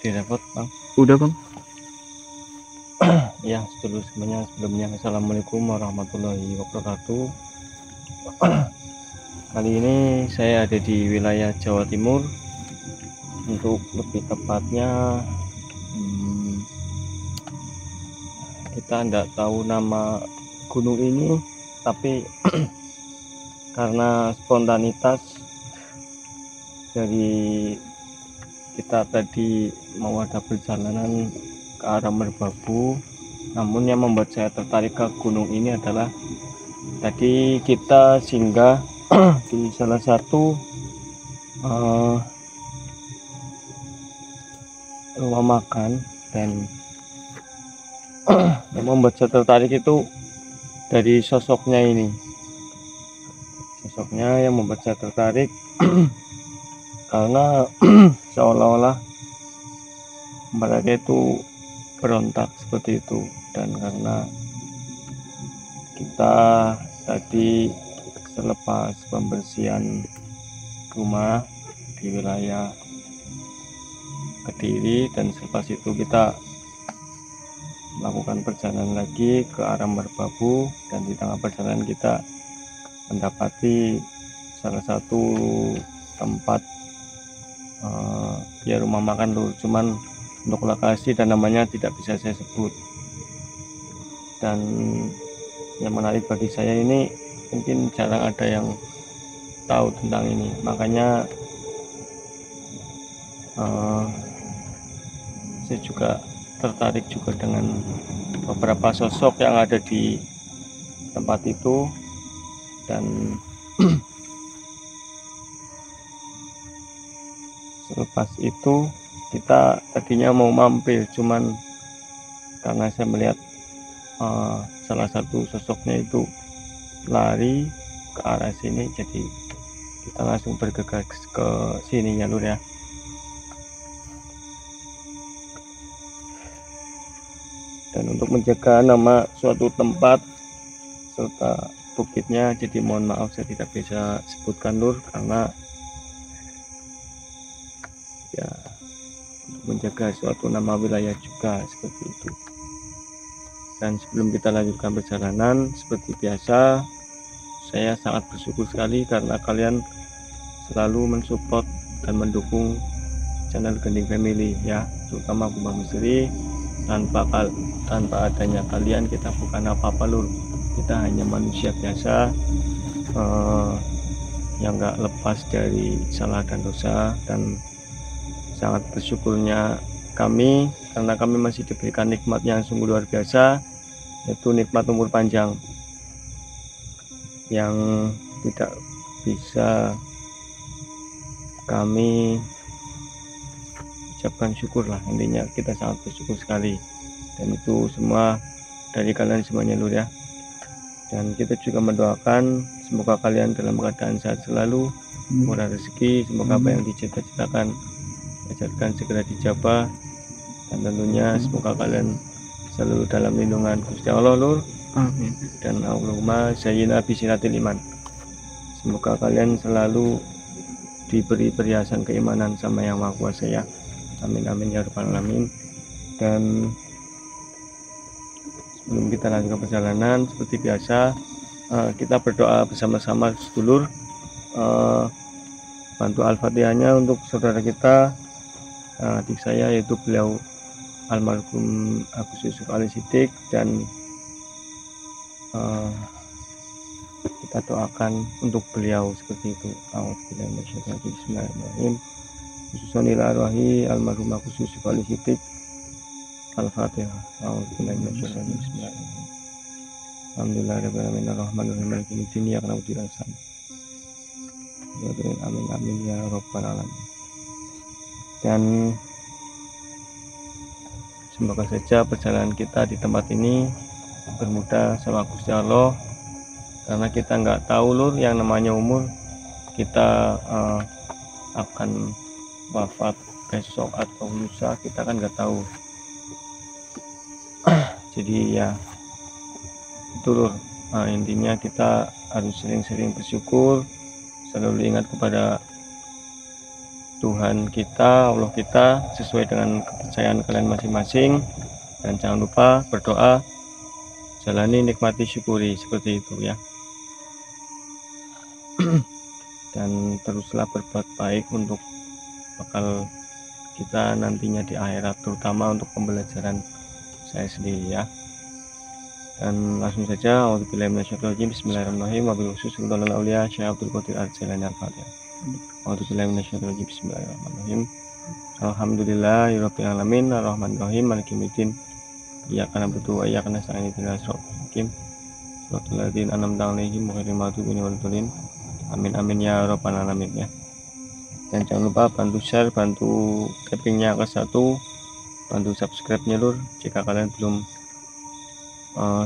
direpot Bang. Udah Bang. Ya sedulur semuanya, sebelumnya Assalamualaikum warahmatullahi wabarakatuh. Kali ini saya ada di wilayah Jawa Timur. Untuk lebih tepatnya kita tidak tahu nama gunung ini, tapi karena spontanitas dari kita tadi mau ada perjalanan ke arah Merbabu, namun yang membuat saya tertarik ke gunung ini adalah tadi kita singgah di salah satu rumah makan, dan yang membuat saya tertarik itu dari sosoknya ini. Sosoknya yang membuat saya tertarik karena seolah-olah mereka itu berontak seperti itu. Dan karena kita tadi selepas pembersihan rumah di wilayah Kediri, dan selepas itu kita melakukan perjalanan lagi ke arah Merbabu, dan di tengah perjalanan kita mendapati salah satu tempat ya rumah makan lur, cuman untuk lokasi dan namanya tidak bisa saya sebut. Dan yang menarik bagi saya ini, mungkin jarang ada yang tahu tentang ini, makanya saya juga tertarik juga dengan beberapa sosok yang ada di tempat itu. Dan selepas itu kita tadinya mau mampir, cuman karena saya melihat salah satu sosoknya itu lari ke arah sini, jadi kita langsung bergegas ke sini ya lur ya. Dan untuk menjaga nama suatu tempat serta bukitnya, jadi mohon maaf saya tidak bisa sebutkan lur, karena ya untuk menjaga suatu nama wilayah juga seperti itu. Dan sebelum kita lanjutkan perjalanan, seperti biasa saya sangat bersyukur sekali karena kalian selalu mensupport dan mendukung channel Gending Family ya, terutama Kumbang Misteri. Tanpa adanya kalian kita bukan apa-apa lur, kita hanya manusia biasa yang gak lepas dari salah dan dosa. Dan sangat bersyukurnya kami karena kami masih diberikan nikmat yang sungguh luar biasa, yaitu nikmat umur panjang yang tidak bisa kami ucapkan syukur lah. Intinya kita sangat bersyukur sekali, dan itu semua dari kalian semuanya lur ya. Dan kita juga mendoakan semoga kalian dalam keadaan sehat selalu, murah rezeki, semoga apa yang dicita-citakan ajarkan segera dijabah, dan tentunya semoga kalian selalu dalam lindungan Gusti Allah lur. Amin. Dan Allahumma sayyina bisinatil iman, semoga kalian selalu diberi perhiasan keimanan sama Yang Maha Kuasa ya. Amin amin ya rabbal alamin. Dan sebelum kita lanjutkan perjalanan, seperti biasa kita berdoa bersama-sama sedulur. Bantu Al-Fatihahnya untuk saudara kita, adik saya, yaitu beliau almarhum Agus Yusuf Ali Siddiq, dan kita doakan untuk beliau seperti itu. Bismillahirrahmanirrahim. Khususan ila arwahi almarhum Agus Yusuf Ali Siddiq. Al-Fatihah. Bismillahirrahmanirrahim. Alhamdulillahirrahmanirrahim. Ar-Rahmanirrahim. Maliki yaumiddin. Iyyaka na'budu wa iyyaka nasta'in. Amin amin ya rabbal alamin. Dan semoga saja perjalanan kita di tempat ini bermudah sama Gusti Allah, karena kita nggak tahu lur yang namanya umur. Kita akan wafat besok atau lusa, kita kan nggak tahu. Jadi ya itu lur, intinya kita harus sering-sering bersyukur, selalu ingat kepada Tuhan kita, Allah kita, sesuai dengan kepercayaan kalian masing-masing. Dan jangan lupa berdoa, jalani, nikmati, syukuri, seperti itu ya. Dan teruslah berbuat baik untuk bakal kita nantinya di akhirat, terutama untuk pembelajaran saya sendiri ya. Dan langsung saja, auzubillahi minasyaitonir rajim, bismillahirrahmanirrahim, wabil khusus sultanul auliya Syekh Abdul Qadir Al-Jailani Al-Fatihah. Auzubillahi minasyaitonir rajim, bismillahirrahmanirrahim. Alhamdulillahirabbil alamin, arrahmanir rahim, maliki yaumiddin. Iyyaka na'budu wa iyyaka nasta'in, ihdinas siratal mustaqim, siratal ladzina an'amta 'alaihim ghairil maghdubi 'alaihim waladdallin. Amin amin ya rabbal alamin ya. Dan jangan lupa bantu share, bantu tappingnya ke 1, bantu subscribe-nya lur. Jika kalian belum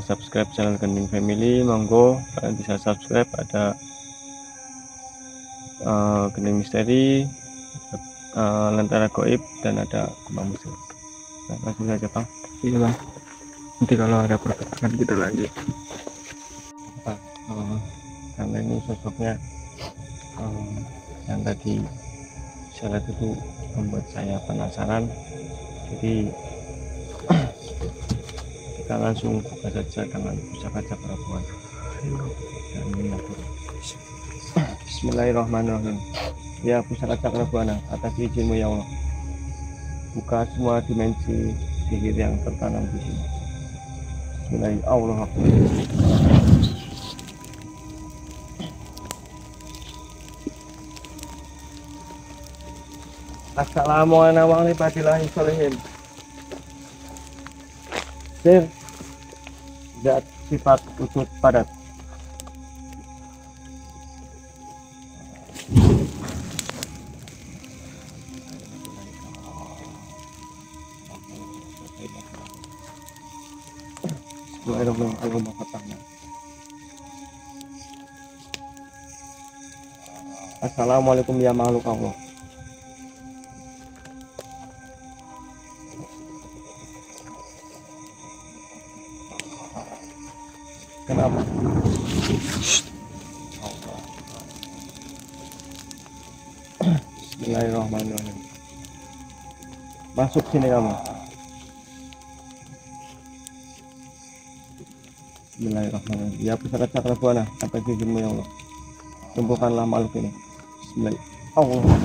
subscribe channel Gending Family, monggo kalian bisa subscribe. Ada Gending Misteri, Lentera Goib, dan ada Kembang Musuh. Nah, langsung saja Bang. Iya Bang, nanti kalau ada perkembangan kita lanjut. Karena ini sosoknya yang tadi saya lihat itu membuat saya penasaran, jadi kita langsung buka saja dengan pusaka Cakrabuana dan menyebut Bismillahirrahmanirrahim. Ya pusaka Cakrabuana, atas izinmu ya Allah, buka semua dimensi sihir yang tertanam di sini. Bismillahirrahmanirrahim. Assalamualaikum warahmatullahi wabarakatuh. Sir, zat sifat wujud padat. Assalamualaikum ya makhluk Allah. Kenapa? Bismillahirrahmanirrahim. Masuk sini kamu. Bismillahirrahmanirrahim. Ya pusaka Cakrabuana, apa izinmu ya Allah, tumbuhkanlah makhluk ini. Bismillahirrahmanirrahim.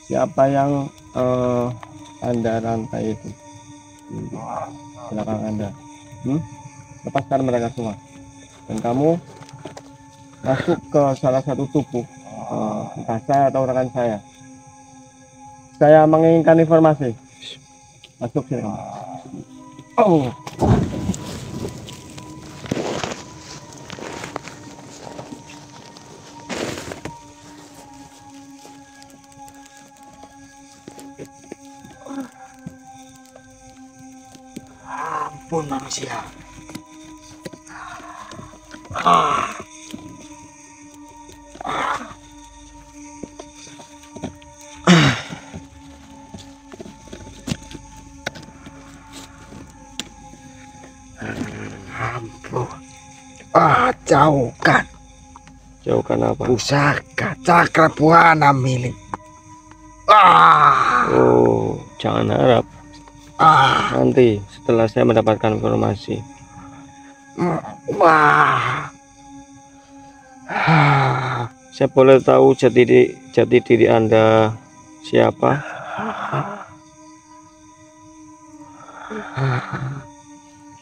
Siapa yang Anda rantai itu di belakang Anda? Lepaskan mereka semua. Dan kamu masuk ke salah satu tubuh, entah saya atau rekan saya. Saya menginginkan informasi. Masuk sini. Oh. Ampun manusia. Ampun. Jauhkan. Jauhkan apa? Pusaka Cakrabuana milik. Oh, jangan harap. Nanti setelah saya mendapatkan informasi. Saya boleh tahu jati diri Anda siapa?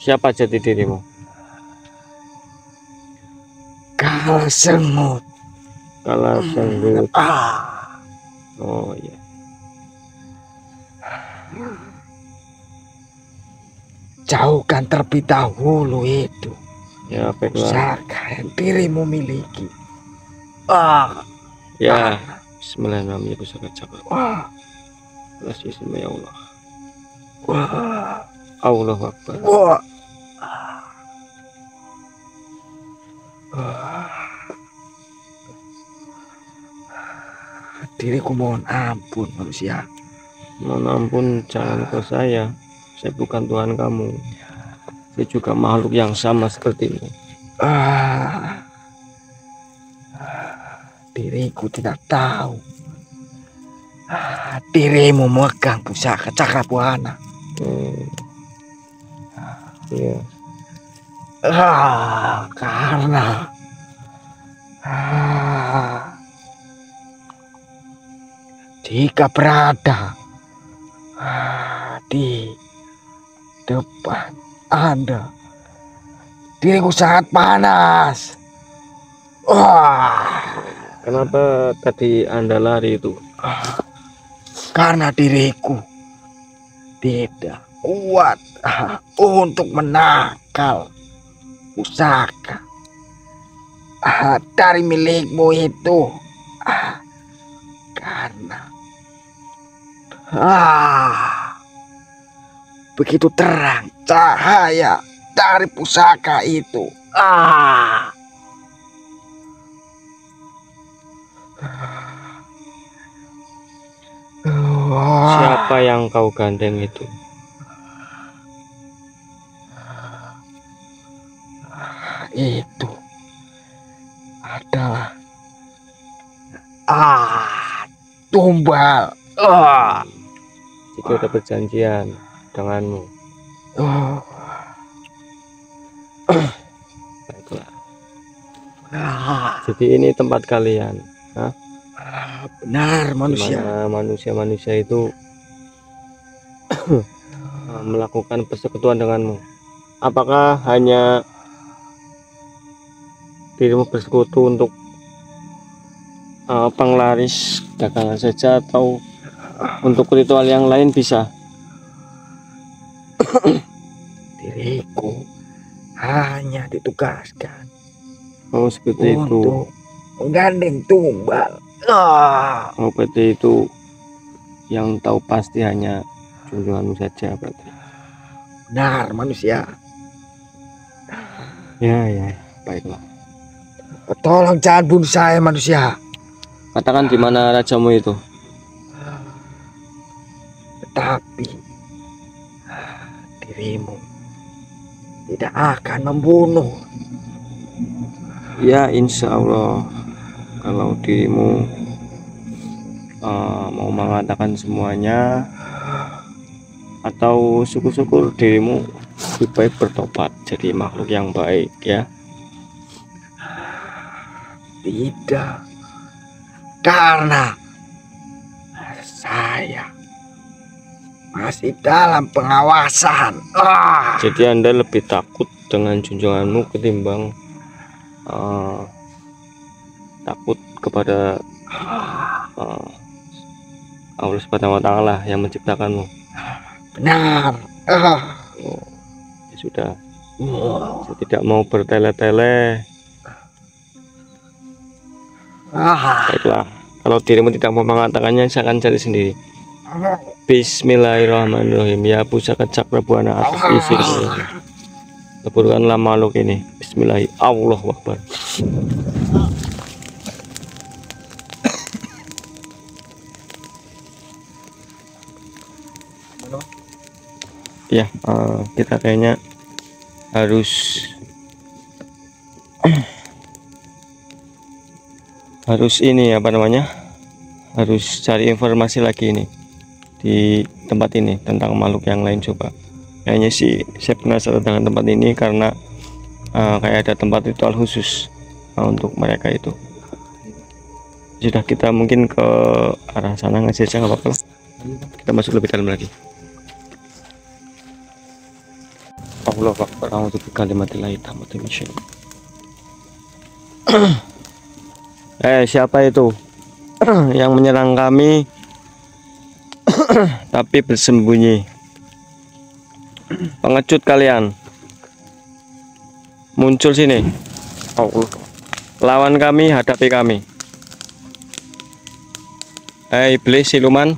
Siapa jati dirimu? Kala Sengut. Kala Sengut. Oh iya. Jauhkan terlebih dahulu itu. Ya baiklah. Pusaka yang dirimu miliki. Ya. Bismillahirrahmanirrahim. Pusaka Cakrabuana. Atas izinmu ya Allah. Allahu Akbar. Diriku mohon ampun manusia. Mohon ampun, jangan ke saya. Saya bukan Tuhan kamu. Saya juga makhluk yang sama sepertimu. Diriku tidak tahu. Dirimu memegang pusaka Cakrabuana. Iya. Karena jika berada di depan Anda, diriku sangat panas. Kenapa tadi Anda lari itu? Karena diriku tidak kuat untuk menangkal pusaka dari milikmu itu. Karena begitu terang cahaya dari pusaka itu. Siapa yang kau gandeng itu? Itu adalah tumbal. Jika ada perjanjian denganmu. Baiklah. Jadi ini tempat kalian. Benar, manusia. Dimana manusia-manusia itu melakukan persekutuan denganmu. Apakah hanya dirimu bersekutu untuk penglaris dagangan saja, atau untuk ritual yang lain bisa? Diriku hanya ditugaskan Seperti itu. untuk menggandeng tumbal. Berarti itu yang tahu pasti hanya junjunganmu saja berarti. Benar, manusia. Ya, baiklah. Tolong jangan bunuh saya, manusia. Katakan di mana rajamu itu? Tetapi dirimu tidak akan membunuh. Ya, insya Allah. Kalau dirimu mau mengatakan semuanya, atau syukur-syukur dirimu lebih baik bertobat jadi makhluk yang baik, ya. Tidak, karena saya masih dalam pengawasan. Jadi Anda lebih takut dengan junjunganmu ketimbang takut kepada Allah Subhanahu wa Ta'ala yang menciptakanmu. Benar. Ya sudah, saya tidak mau bertele-tele. Baiklah, kalau dirimu tidak mau mengatakannya, saya akan cari sendiri. Bismillahirrahmanirrahim. Ya pusaka Cakrabuana atas izinmu, leburkanlah makhluk ini. Bismillahirrahmanirrahim. Allahu Akbar. Ya, kita kayaknya harus ini apa namanya, harus cari informasi lagi ini di tempat ini tentang makhluk yang lain. Coba, kayaknya sih saya penasaran dengan tempat ini karena kayak ada tempat ritual khusus untuk mereka itu. Sudah, kita mungkin ke arah sana ngasih aja, nggak apa-apa lah. Kita masuk lebih dalam lagi. Allah Akbar. A'udzu bikalimatillahi tammati min syarri. Siapa itu yang menyerang kami tapi bersembunyi? Pengecut kalian, muncul sini. Allah. Lawan kami, hadapi kami. Iblis siluman.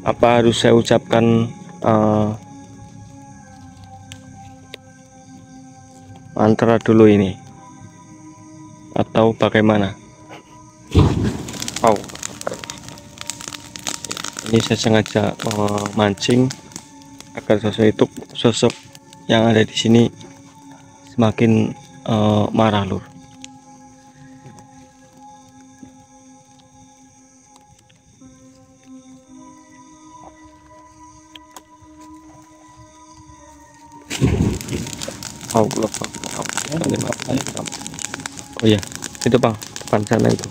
Apa harus saya ucapkan mantra dulu ini, atau bagaimana? Oh, ini saya sengaja memancing agar sosok yang ada di sini semakin marah, Lur. Allah. Oh ya, itu Bang, depan sana itu.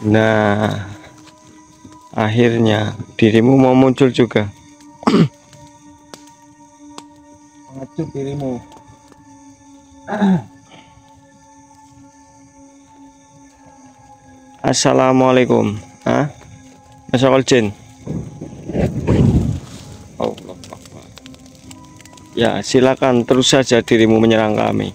Nah, akhirnya dirimu mau muncul juga. Mengacu dirimu. Assalamualaikum. Masya jin. Allah. Ya, silakan terus saja dirimu menyerang kami.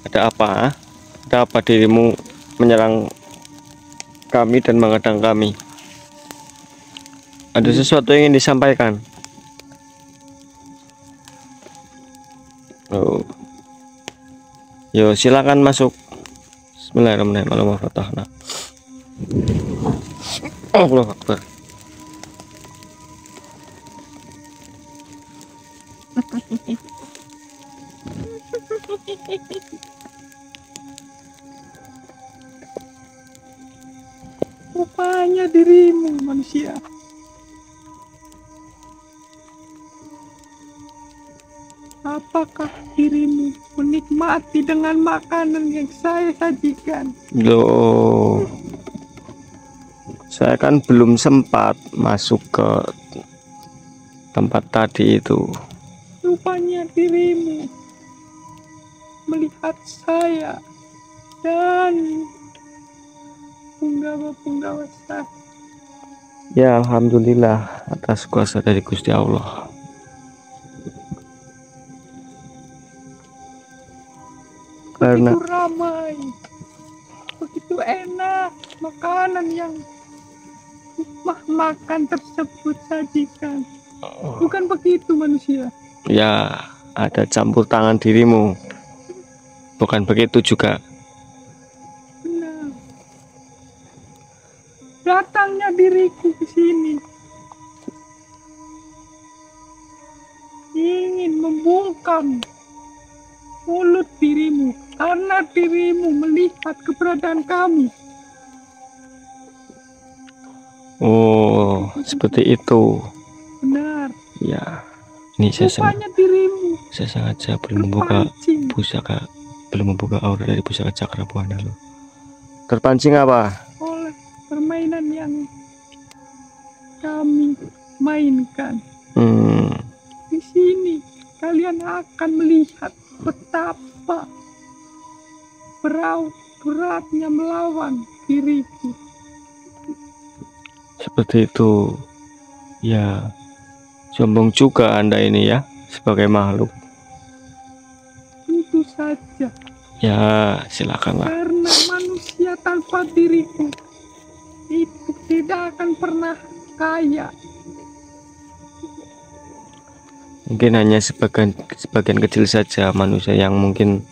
Ada apa? Ada apa dirimu menyerang kami dan menghadang kami? Ada sesuatu yang ingin disampaikan? Oh. Yo, silakan masuk. Bismillahirrahmanirrahim. Allahu Akbar. Rupanya dirimu manusia. Apakah dirimu menikmati dengan makanan yang saya sajikan? Loh, saya kan belum sempat masuk ke tempat tadi itu. Rupanya dirimu melihat saya dan punggawa-punggawa saya. Ya, alhamdulillah atas kuasa dari Gusti Allah. Karena Begitu ramai, begitu enak makanan yang makan tersebut sajikan. Bukan begitu manusia. ya ada campur tangan dirimu. Bukan begitu juga. Benar. Datangnya diriku ke sini ingin membungkam mulut dirimu karena dirimu melihat keberadaan kami. Oh, seperti itu. Benar. Ya, ini Rupanya dirimu saya sengaja belum membuka terpancing pusaka, belum membuka aura dari pusaka cakra buana lo. Terpancing apa? oleh permainan yang kami mainkan. Di sini kalian akan melihat betapa beratnya melawan diriku. Seperti itu. Ya, sombong juga Anda ini ya, sebagai makhluk. Tentu saja, Ya, silakanlah. karena manusia tanpa diriku itu tidak akan pernah kaya. Mungkin hanya sebagian kecil saja manusia yang mungkin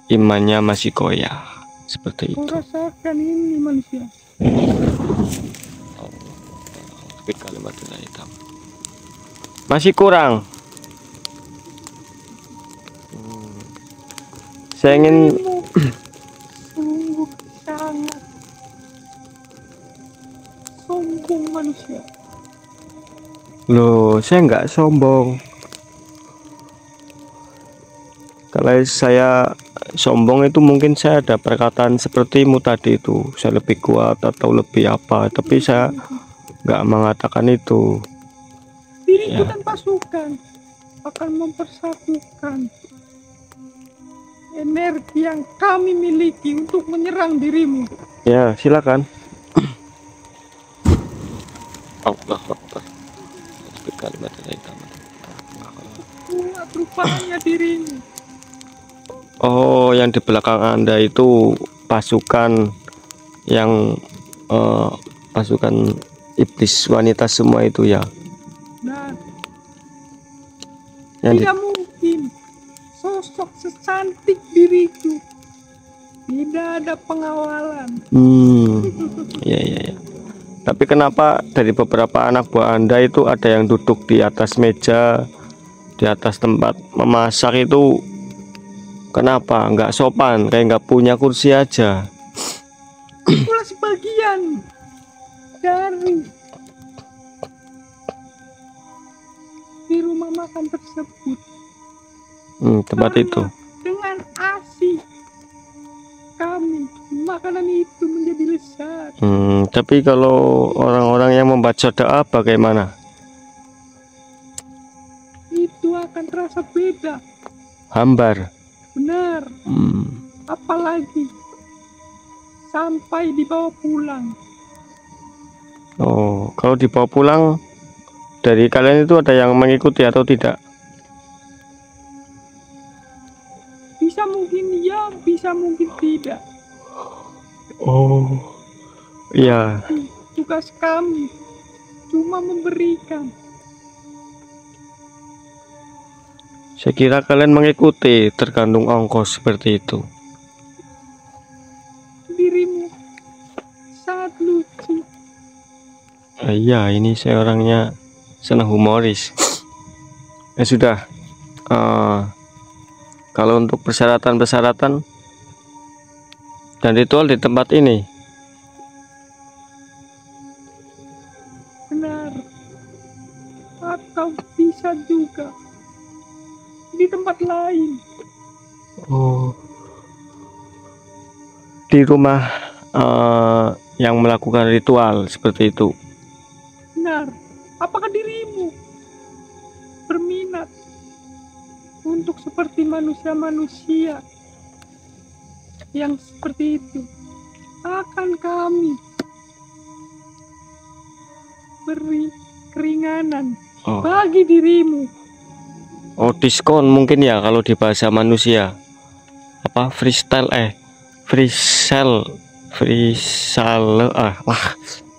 imannya masih goyah. Seperti Kau itu. rasakan ini manusia. Kalimatullah hitam. Masih kurang. Saya ingin Dirimu sungguh sangat sombong manusia. Loh, saya nggak sombong. Kalau saya sombong itu mungkin saya ada perkataan sepertimu tadi itu, saya lebih kuat atau lebih apa, tapi saya nggak mengatakan itu. Diriku Ya. dan pasukan akan mempersatukan energi yang kami miliki untuk menyerang dirimu. Ya, silakan. Allah Akbar. Kalimat hitam. rupanya dirimu. Oh, yang di belakang Anda itu pasukan yang pasukan iblis wanita semua itu ya. Nah, Yang di- tidak mungkin sosok secantik diriku tidak ada pengawalan. Iya iya iya. Tapi kenapa dari beberapa anak buah Anda itu ada yang duduk di atas meja, di atas tempat memasak itu? Kenapa nggak sopan, kayak nggak punya kursi aja? Itulah sebagian dari di rumah makan tersebut. Tempat Karena itu. dengan asik kami makanan itu menjadi lezat. Tapi kalau orang-orang yang membaca doa bagaimana? Itu akan terasa beda. Hambar. Benar. Apalagi sampai dibawa pulang. Oh, kalau dibawa pulang dari kalian itu ada yang mengikuti atau tidak? Bisa mungkin ya, bisa mungkin tidak. Oh, iya. Tugas kami cuma memberikan. Saya kira kalian mengikuti, tergantung ongkos seperti itu. Dirimu sangat lucu. Iya, ini saya orangnya senang humoris. Ya sudah. Kalau untuk persyaratan-persyaratan dan ritual di tempat ini, Benar. Atau bisa juga di tempat lain. oh, di rumah yang melakukan ritual seperti itu. Benar. Apakah dirimu berminat untuk seperti manusia-manusia yang seperti itu? Akan kami beri keringanan bagi dirimu. Oh, diskon mungkin ya kalau di bahasa manusia. Apa freestyle freestyle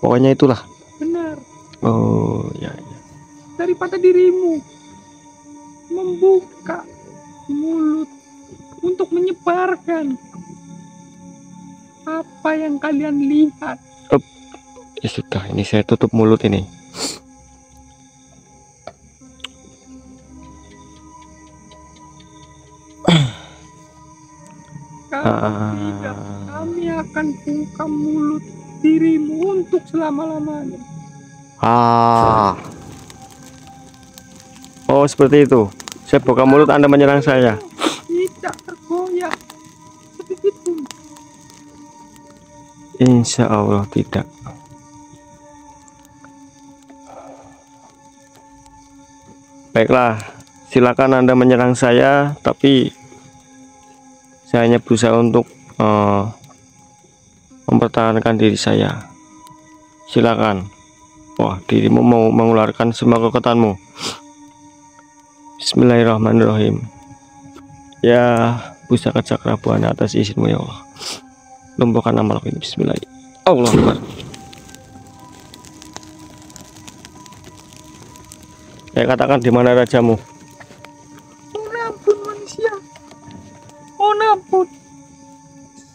pokoknya itulah. Benar. Oh ya, ya. Daripada dirimu membuka mulut untuk menyebarkan apa yang kalian lihat. Ya sudah, ini saya tutup mulut ini. Kalau tidak, kami akan buka mulut dirimu untuk selama-lamanya. Oh, seperti itu. Saya buka mulut, Anda menyerang saya. Tidak tergoyah sedikit pun. Insya Allah tidak. Baiklah, silakan Anda menyerang saya, tapi saya hanya berusaha untuk mempertahankan diri saya. Silakan. Wah, dirimu mau mengeluarkan semua kekuatanmu. Bismillahirrahmanirrahim. Ya, pusaka cakra buana atas izinmu ya Allah. Lumpuhkan amalku ini. Bismillahirrahmanirrahim. Allah Akbar. Saya katakan, di mana rajamu? Mohon ampun manusia. Mohon ampun.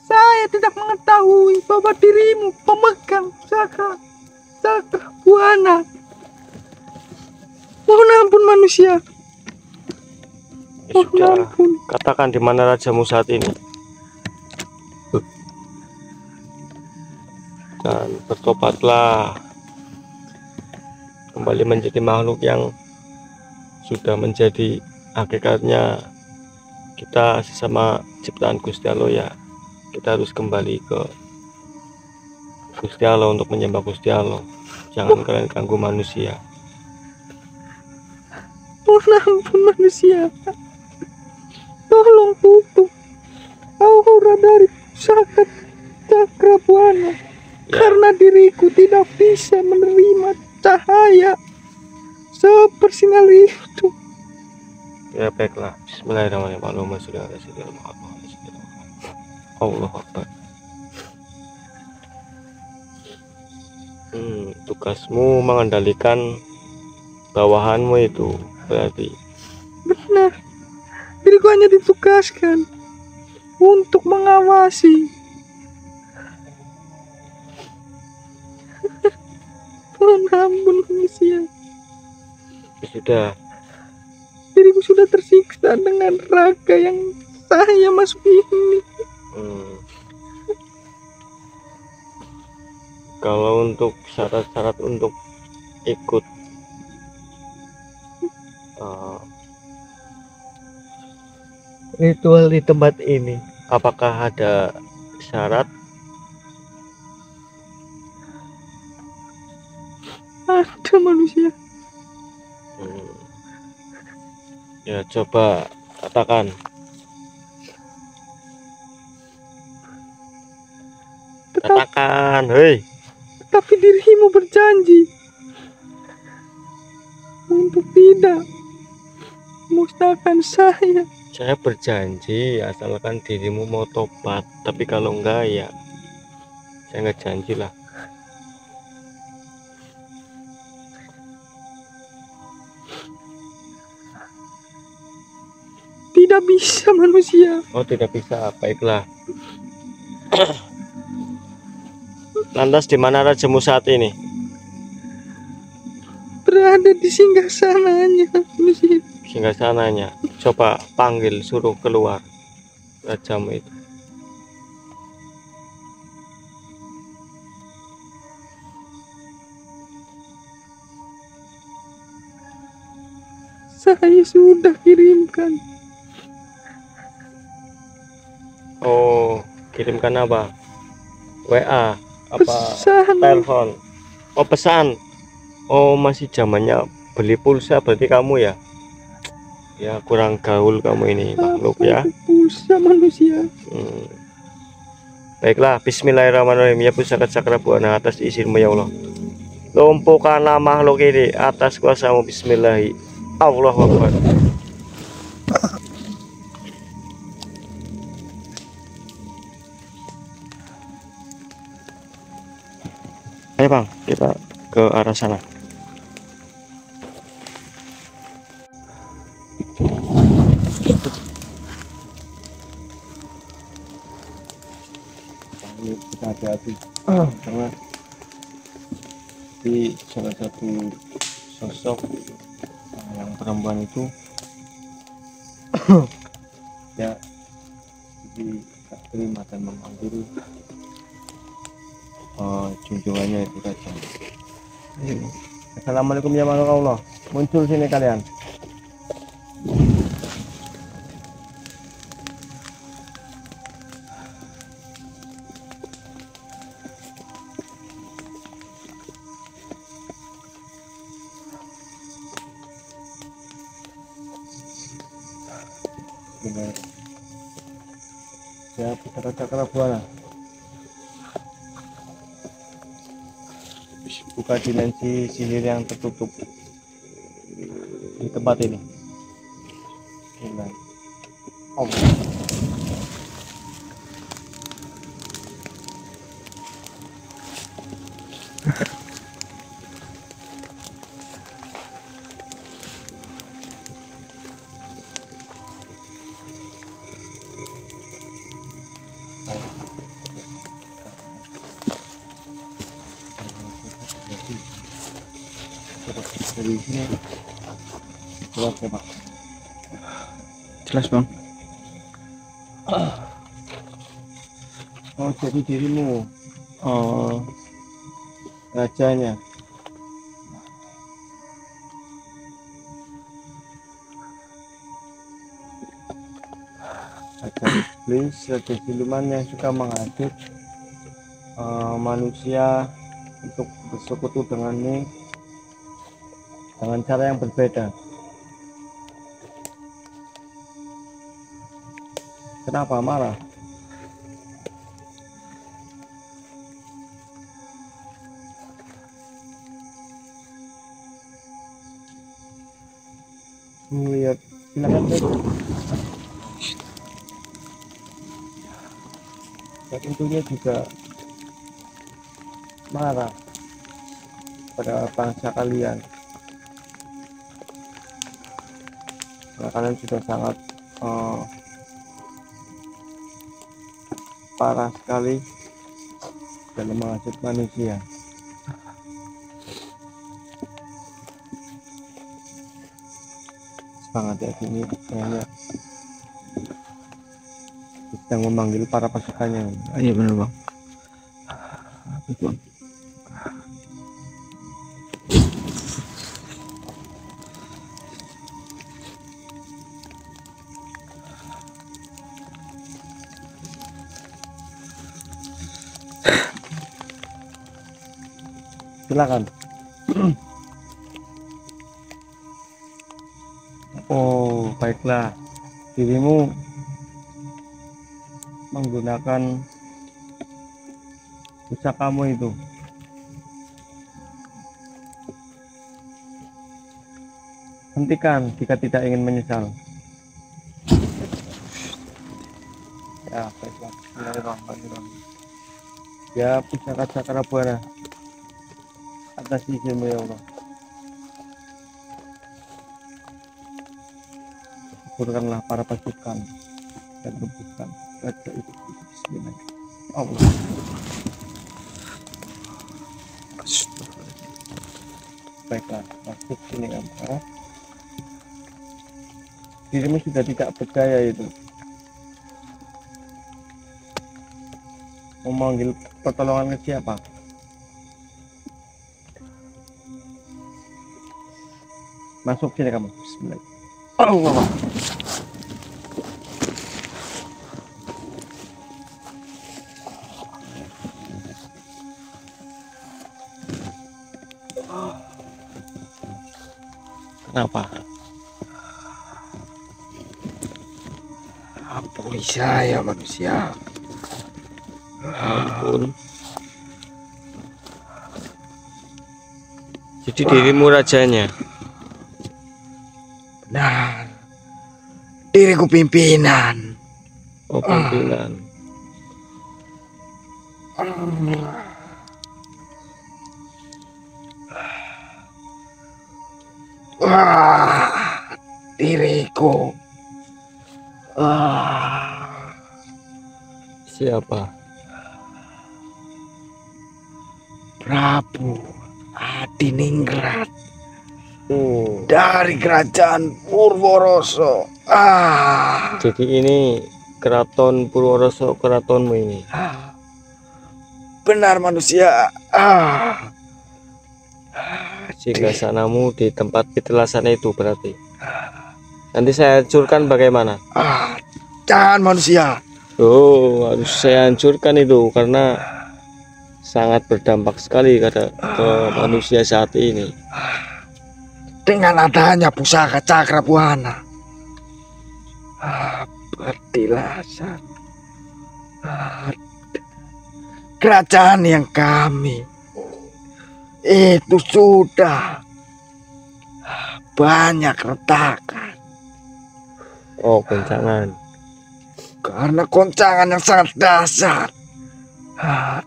Saya tidak mengetahui bahwa dirimu pemegang cakra buana. Mohon ampun manusia. Ya sudah, ampun. katakan di mana rajamu saat ini. Dan bertobatlah, kembali menjadi makhluk yang sudah menjadi hakikatnya kita sesama ciptaan Gusti Allah ya. Kita harus kembali ke Gusti Allah untuk menyembah Gusti Allah. Jangan kalian ganggu manusia. Mohon ampun manusia. Tolong tutup aura dari pusaka cakra buana. Karena diriku tidak bisa menerima cahaya sepersinar itu. Ya baiklah, bismillahirrahmanirrahim. Allahumma sholli ala sayyidina Muhammad. Allahu Akbar. Tugasmu mengendalikan bawahanmu itu berarti. Benar, diriku hanya ditugaskan untuk mengawasi. Mohon ampun manusia, Sudah. diriku sudah tersiksa dengan raga yang saya masuk ini. Kalau untuk syarat-syarat untuk ikut ritual di tempat ini, apakah ada syarat? Ada manusia. Ya coba katakan. Katakan, hei. Tapi dirimu berjanji untuk tidak musnahkan saya. Saya berjanji asalkan dirimu mau tobat, tapi kalau enggak ya saya nggak janji lah. Tidak bisa manusia. Oh tidak bisa, baiklah. Lantas di mana rajamu saat ini? Berada di singgasananya manusia. Singgasananya. Coba panggil, suruh keluar rajamu itu. Saya sudah kirimkan. Oh, kirimkan apa? WA apa? Pesan. Telepon. Oh, pesan. Oh, masih zamannya beli pulsa berarti kamu ya? Ya, kurang gaul kamu ini, makhluk ya. Pulsa manusia. Baiklah, bismillahirrahmanirrahim. Ya pusaka cakra buana atas izinmu ya Allah. Lumpuhkanlah makhluk ini atas kuasamu. Bismillahi. Allahu Akbar. Ayo bang, kita ke arah sana. Ini kita hati-hati karena di salah satu sosok yang perempuan itu ya jadi tak terima dan memanggil junjungannya itu raja. Assalamualaikum ya makhluk Allah, muncul sini kalian. Benar. Ya pusaka cakra buana. Buka dimensi sihir yang tertutup di tempat ini. Benar. Allah. Dari sini jelas ya Pak? Jelas bang. Oh jadi dirimu rajanya. Raja iblis, raja siluman yang suka menghasut manusia untuk bersekutu dengannya dengan cara yang berbeda. Kenapa marah? Melihat Silakan Beb. Dan tentunya juga marah pada bangsa kalian. Karena kalian sudah sangat parah sekali dalam menghasut manusia. Semangat ya ini kayaknya sedang memanggil para pasukannya. Iya benar bang. Silakan. Oh, baiklah. Dirimu menggunakan pusakamu itu. Hentikan jika tidak ingin menyesal. Ya, baiklah. Bismillahirrahmanirrahim. Ya, pusaka Cakrabuana. Atas izin-Mu ya Allah. Syukurkanlah para pasukan dan lumpuhkan raja itu. Bismillah. Allah. Baiklah, masuk sini Amra. Dirimu sudah tidak percaya itu. Memanggil pertolongan ke siapa? Masuk sini kamu. Bismillah. Allah. Kenapa? Ampuni saya manusia. Ampun. Jadi dirimu rajanya. Benar. Diriku pimpinan. Oh, pimpinan. Wah, diriku. Siapa? Prabu Adiningrat Oh, dari kerajaan Purworoso. jadi ini keraton Purworoso, keratonmu ini. Benar manusia. Jika sanamu di tempat pitelasan itu berarti. Nanti saya hancurkan bagaimana? Jangan manusia. Oh, harus saya hancurkan itu karena sangat berdampak sekali ke manusia saat ini. Dengan adanya pusaka Cakrabuana, petilasan, kerajaan yang kami itu sudah banyak retakan Oh, goncangan. karena goncangan yang sangat dasar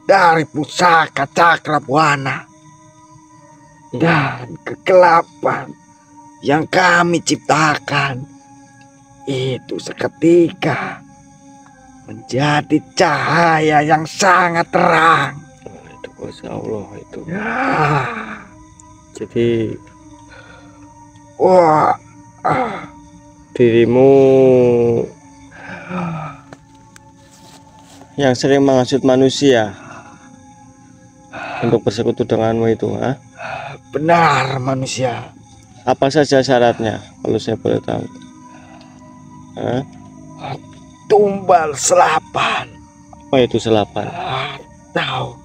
dari pusaka Cakrabuana dan kegelapan yang kami ciptakan itu seketika menjadi cahaya yang sangat terang. Itu kuasa Allah itu. Ya. Jadi Wah, dirimu yang sering menghasut manusia untuk bersekutu denganmu itu, benar manusia. Apa saja syaratnya kalau saya boleh tahu? Tumbal selapan Apa itu selapan? atau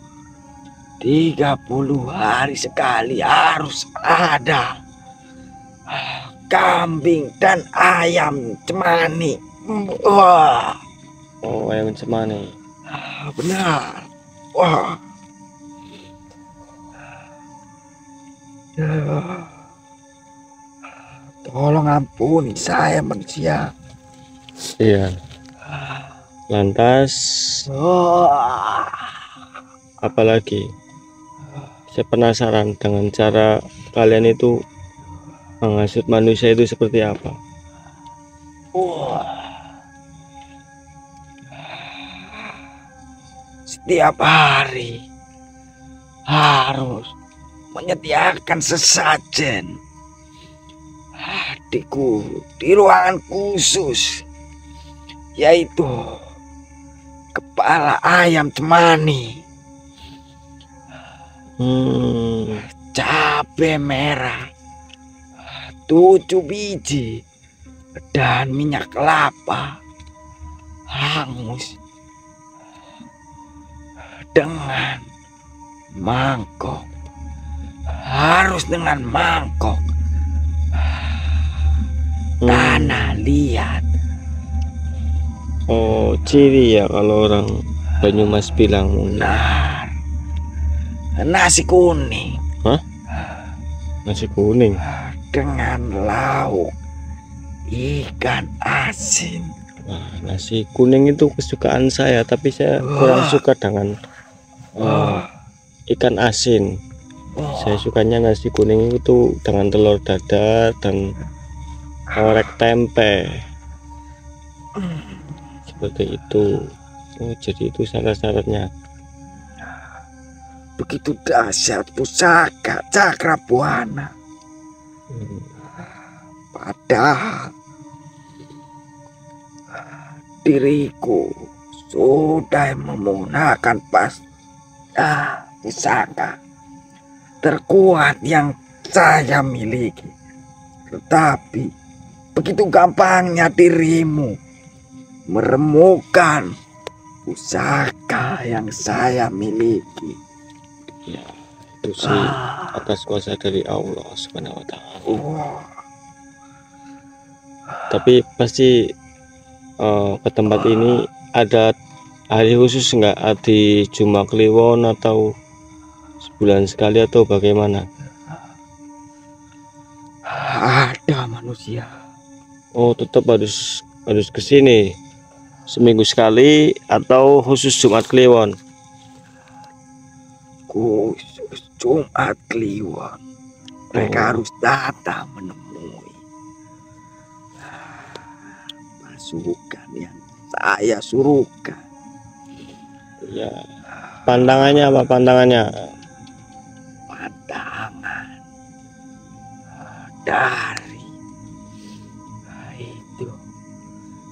30 hari sekali harus ada kambing dan ayam cemani. Wah, Oh, ayam cemani. benar. Wah. Tolong ampuni saya manusia. Iya. Lantas apalagi? Saya penasaran dengan cara kalian itu menghasut manusia itu seperti apa. Setiap hari harus menyediakan sesajen di ruangan khusus, yaitu kepala ayam cemani, cabai merah 7 biji, dan minyak kelapa hangus dengan mangkok. Harus dengan mangkok tanah liat. Oh, ciri ya kalau orang Banyumas bilang. Benar. Nasi kuning. Hah? Nasi kuning Dengan lauk ikan asin. Wah, nasi kuning itu kesukaan saya, tapi saya kurang suka dengan ikan asin. Saya sukanya nasi kuning itu dengan telur dadar dan orek tempe, seperti itu. Oh, jadi itu syarat-syaratnya. Begitu dahsyat pusaka Cakrabuana. Padahal diriku sudah menggunakan pusaka terkuat yang saya miliki. Tetapi begitu gampangnya dirimu meremukkan pusaka yang saya miliki. Ya, itu sih atas kuasa dari Allah Subhanahu wa Ta'ala. Tapi pasti ke tempat ini ada hari khusus nggak? Di Jumat Kliwon atau sebulan sekali atau bagaimana? Ada manusia. Oh, tetap harus ke sini seminggu sekali atau khusus Jumat Kliwon? Khusus Jumat Kliwon. Mereka harus datang menemui pasukan yang saya suruhkan. Ya, pandangannya apa pandangannya? Pandangan dari itu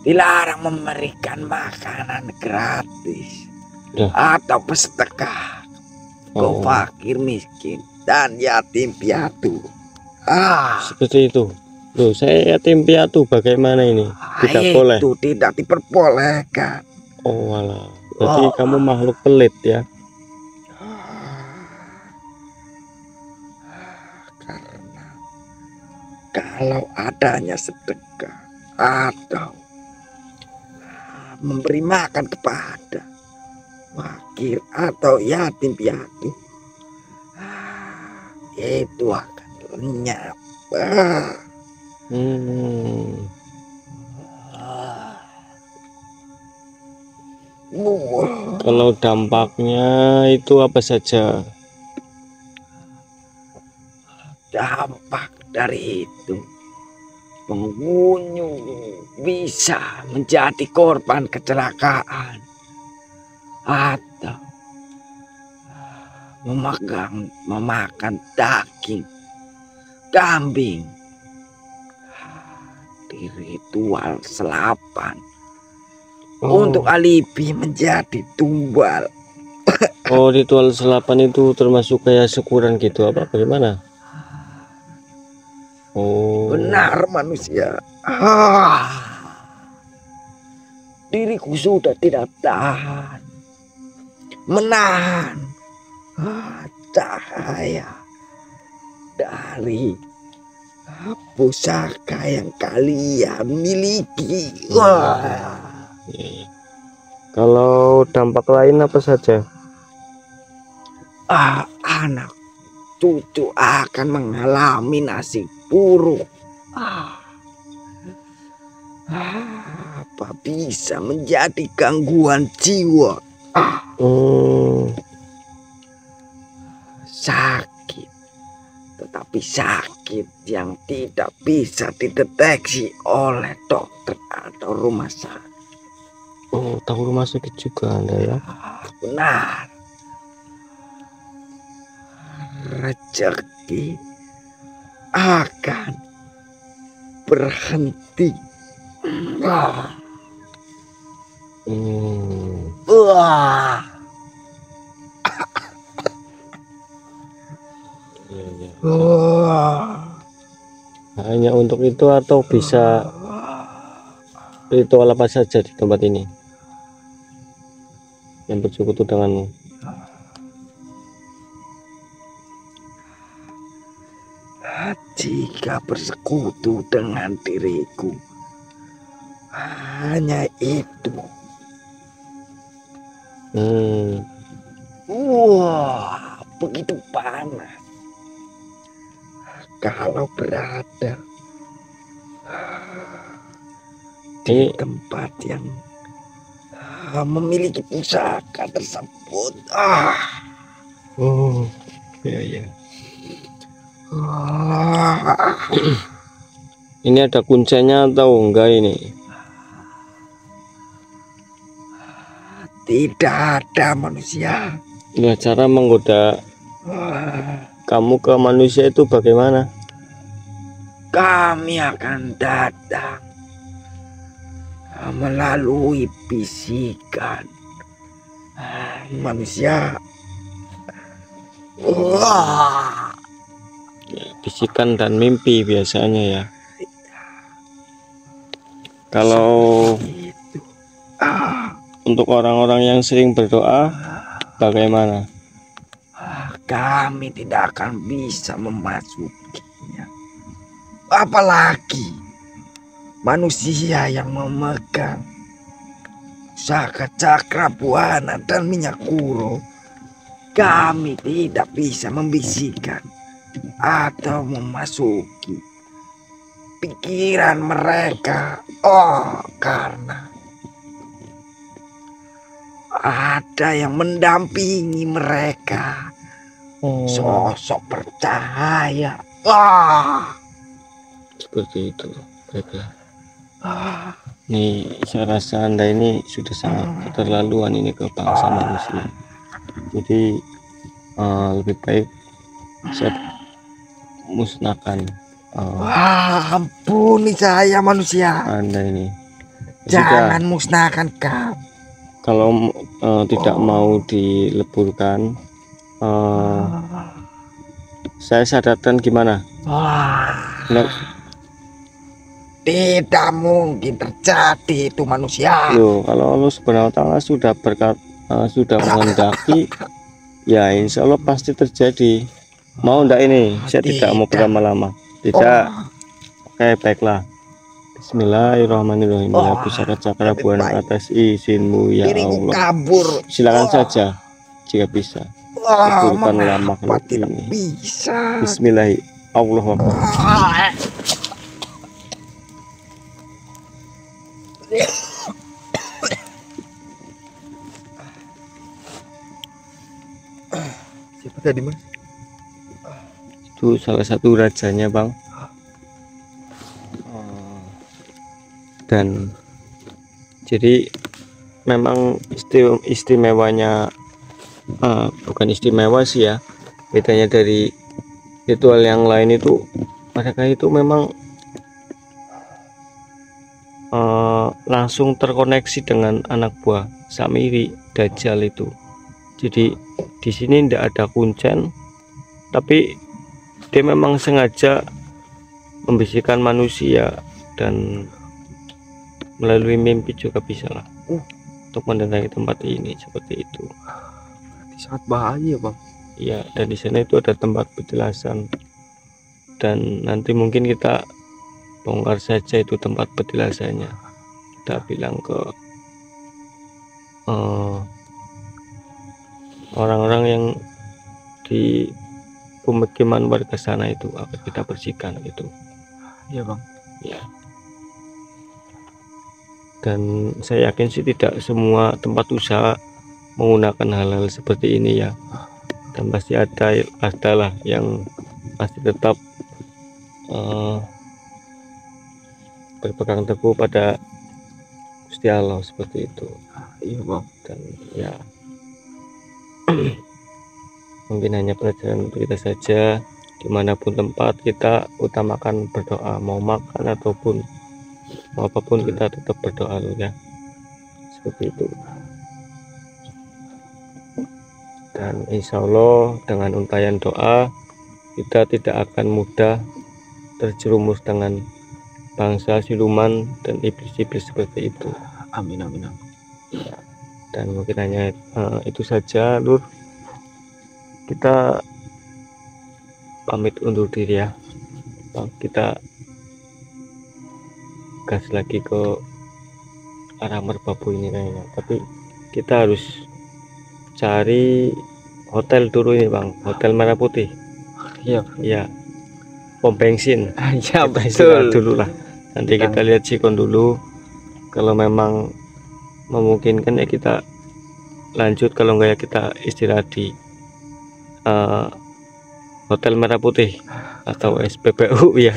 dilarang memberikan makanan gratis atau bersedekah ke fakir miskin dan yatim piatu. Seperti itu. Loh, saya yatim piatu bagaimana ini? Tidak boleh. Itu tidak diperbolehkan. Oh, walah. Berarti kamu makhluk pelit ya? Karena kalau adanya sedekah atau memberi makan kepada fakir atau yatim piatu, itu akan lenyap. Kalau dampaknya itu apa saja? Dampak dari itu, pengunjung bisa menjadi korban kecelakaan atau memakan daging kambing di ritual selapan untuk alibi menjadi tumbal. Oh, ritual selapan itu termasuk kayak syukuran gitu apa bagaimana? Oh, benar manusia. Diriku sudah tidak tahan menahan cahaya dari pusaka yang kalian miliki. Kalau dampak lain apa saja? Anak cucu akan mengalami nasib buruk. Apa bisa menjadi gangguan jiwa? Sakit, tetapi sakit yang tidak bisa dideteksi oleh dokter atau rumah sakit. Oh, tahu rumah sakit juga Anda ya? Benar. Rezeki akan berhenti. Wah. Iya. Hanya untuk itu atau bisa ritual apa saja di tempat ini yang bersekutu denganmu? Jika bersekutu dengan diriku, hanya itu. Wah, begitu panas. Kalau berada di tempat yang memiliki pusaka tersebut. Iya. Ini ada kuncinya atau enggak ini? Tidak ada manusia. Nah, cara menggoda kamu ke manusia itu bagaimana? Kami akan datang melalui bisikan manusia. Bisikan dan mimpi biasanya ya. Kalau untuk orang-orang yang sering berdoa bagaimana? Kami tidak akan bisa memasukinya. Apalagi manusia yang memegang pusaka cakra buana dan minyak kuro. Kami tidak bisa membisikkan atau memasuki pikiran mereka. Karena ada yang mendampingi mereka. Sosok bercahaya. Seperti itu. Baiklah. Nih, saya rasa Anda ini sudah sangat keterlaluan ini ke bangsa manusia. Jadi lebih baik saya musnahkan ampuni saya manusia. Anda ini. Jangan musnahkan kau. Kalau tidak mau dileburkan, saya sadarkan gimana? Tidak mungkin terjadi itu manusia. Loh, kalau Allah Subhanahu wa Ta'ala sudah sudah menghendaki, ya insya Allah pasti terjadi. Mau ndak ini? Saya tidak mau berlama-lama. Tidak. Oke, baiklah. Bismillahirrahmanirrahim. Ya pusaka cakra buana atas izinmu ya Allah. Kabur. Silakan saja jika bisa. Leburkanlah makhluk tidak ini. Bisa. Bismillahirrahmanirrahim. Siapa tadi mas? Itu salah satu rajanya bang. Dan jadi memang istimewanya bukan istimewa sih ya, bedanya dari ritual yang lain itu mereka itu memang langsung terkoneksi dengan anak buah Samiri Dajjal itu. Jadi di sini tidak ada kuncen, tapi dia memang sengaja membisikkan manusia dan melalui mimpi juga bisa lah untuk mendatangi tempat ini seperti itu. Sangat bahaya bang. Iya, dan di sana itu ada tempat petilasan dan nanti mungkin kita bongkar saja itu tempat petilasannya. Kita bilang ke orang-orang yang di pemukiman warga sana itu akan kita bersihkan gitu. Iya bang. Ya. Dan saya yakin sih tidak semua tempat usaha menggunakan hal-hal seperti ini ya, dan pasti adalah yang pasti tetap berpegang teguh pada Gusti Allah seperti itu. Iya bang. Dan ya mungkin hanya pelajaran untuk kita saja, dimanapun tempat kita utamakan berdoa, mau makan ataupun mau apapun kita tetap berdoa loh ya, seperti itu. Dan insya Allah dengan untayan doa kita tidak akan mudah terjerumus dengan bangsa siluman dan iblis-iblis seperti itu. Amin amin amin. Dan mungkin hanya itu saja Lur, kita pamit undur diri ya Bang. Kita gas lagi ke arah Merbabu ini kayaknya, tapi kita harus cari hotel dulu ini Bang, Hotel Merah Putih. Iya. Ya, pom bensin. Ya Kita istirahat betul. dulu lah, nanti kita lihat sikon dulu, kalau memang memungkinkan ya kita lanjut, kalau enggak ya kita istirahat di Hotel Merah Putih atau SPBU ya.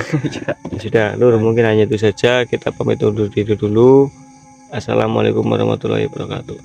Sudah Lur, mungkin hanya itu saja, kita pamit undur diri dulu. Assalamualaikum warahmatullahi wabarakatuh.